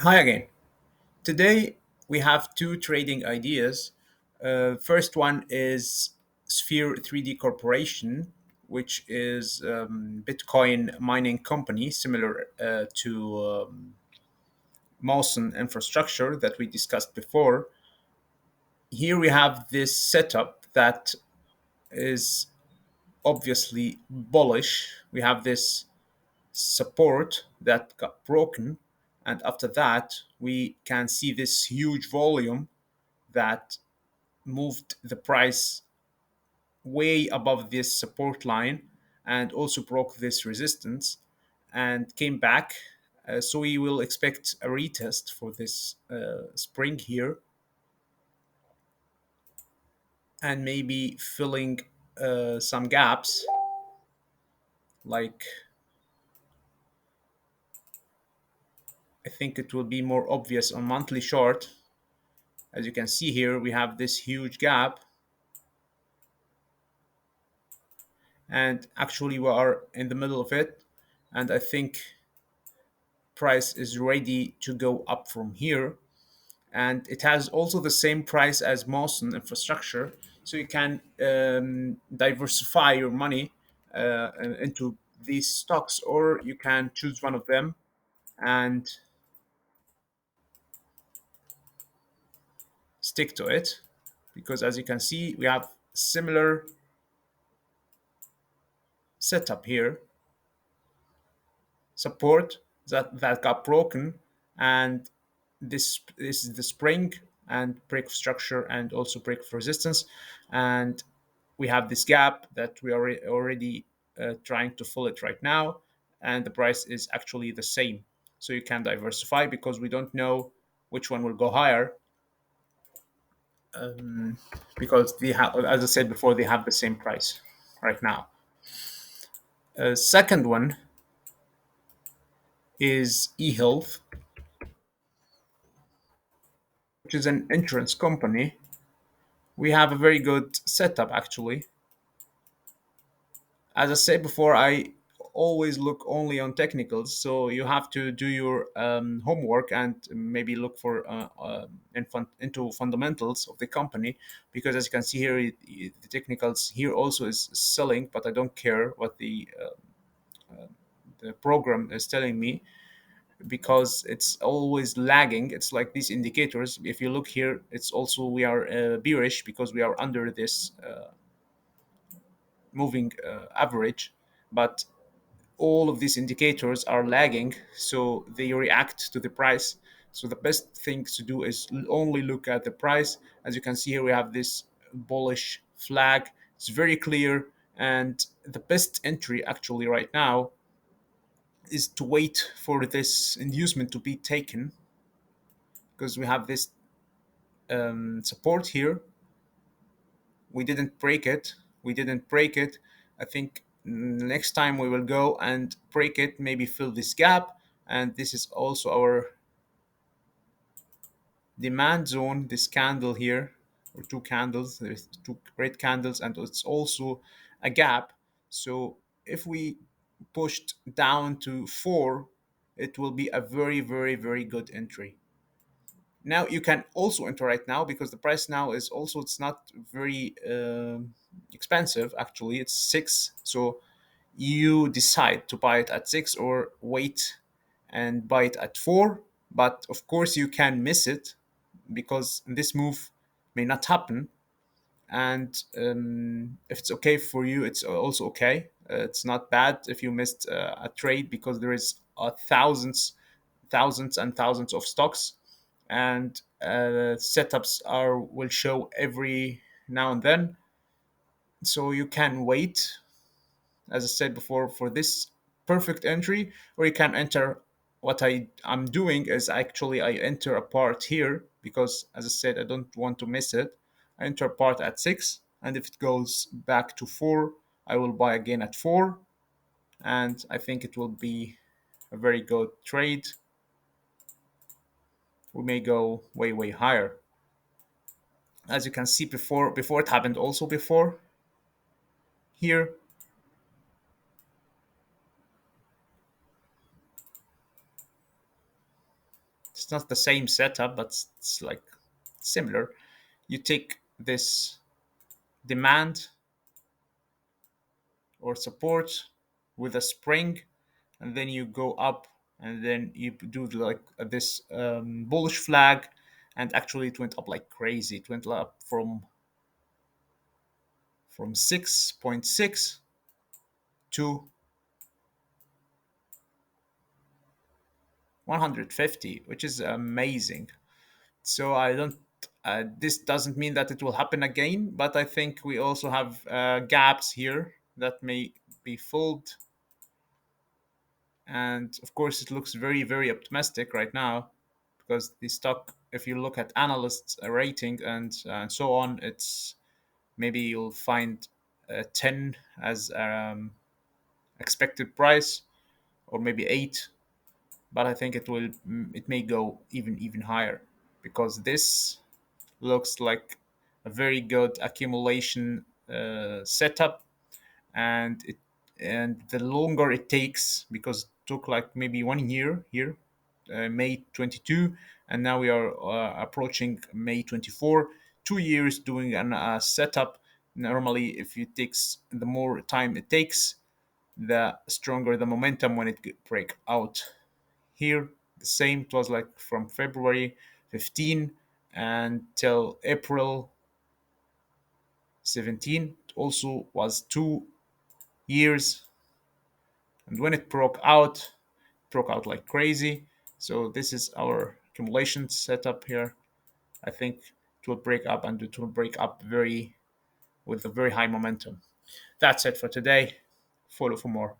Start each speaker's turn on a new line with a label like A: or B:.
A: Hi again. Today we have two trading ideas. First one is Sphere 3D Corporation, which is Bitcoin mining company similar to Mawson infrastructure that we discussed before. Here we have this setup that is obviously bullish. We have this support that got broken, and after that we can see this huge volume that moved the price way above this support line and also broke this resistance and came back. So we will expect a retest for this spring here and maybe filling some gaps, like I think it will be more obvious on monthly chart. As you can see here, we have this huge gap, and actually we are in the middle of it, and I think price is ready to go up from here. And it has also the same price as Mawson infrastructure, so you can diversify your money into these stocks, or you can choose one of them and stick to it, because as you can see we have similar setup here. Support that got broken, and this is the spring and break of structure and also break of resistance, and we have this gap that we are already trying to fill it right now, and the price is actually the same. So you can diversify because we don't know which one will go higher, because they have, as I said before, they have the same price right now. Second one is EHealth, which is an insurance company. We have a very good setup actually. As I said before, I always look only on technicals, so you have to do your homework and maybe look for into fundamentals of the company, because as you can see here, the technicals here also is selling, but I don't care what the program is telling me, because it's always lagging. It's like these indicators. If you look here, it's also we are bearish because we are under this moving average, but all of these indicators are lagging, so they react to the price. So the best thing to do is only look at the price. As you can see here, we have this bullish flag. It's very clear, and the best entry actually right now is to wait for this inducement to be taken, because we have this support here. We didn't break it. We didn't break it. I think next time we will go and break it, maybe fill this gap. And this is also our demand zone, this candle here, or two candles. There's two red candles, and it's also a gap. So if we pushed down to 4, it will be a very, very, very good entry. Now you can also enter right now, because the price now is also, it's not very expensive actually. It's 6, so you decide to buy it at 6 or wait and buy it at 4. But of course you can miss it, because this move may not happen. And if it's okay for you, it's also okay. It's not bad if you missed a trade, because there is thousands and thousands of stocks, and setups are will show every now and then. So you can wait, as I said before, for this perfect entry, or you can enter. What I'm doing is actually I enter a part here, because as I said, I don't want to miss it. I enter a part at 6, and if it goes back to 4, I will buy again at 4, and I think it will be a very good trade. We may go way higher. As you can see, before it happened also before here. It's not the same setup, but it's like similar. You take this demand or support with a spring, and then you go up, and then you do like this bullish flag, and actually it went up like crazy. It went up from 6.6 to 150, which is amazing. So I don't. This doesn't mean that it will happen again, but I think we also have gaps here that may be filled. And of course, it looks very, very optimistic right now because the stock, if you look at analysts' rating and so on, it's maybe you'll find 10 as expected price, or maybe 8, but I think it may go even higher because this looks like a very good accumulation setup, and the longer it takes, because it took like maybe 1 year here, May 22, and now we are approaching May 24. 2 years doing a setup. Normally, if it takes, the more time it takes, the stronger the momentum when it break out. Here, the same. It was like from February 15 until April 17. It also was 2 years, and when it broke out like crazy. So this is our accumulation setup here. I think it will break up, and it will break up very with a very high momentum. That's it for today. Follow for more.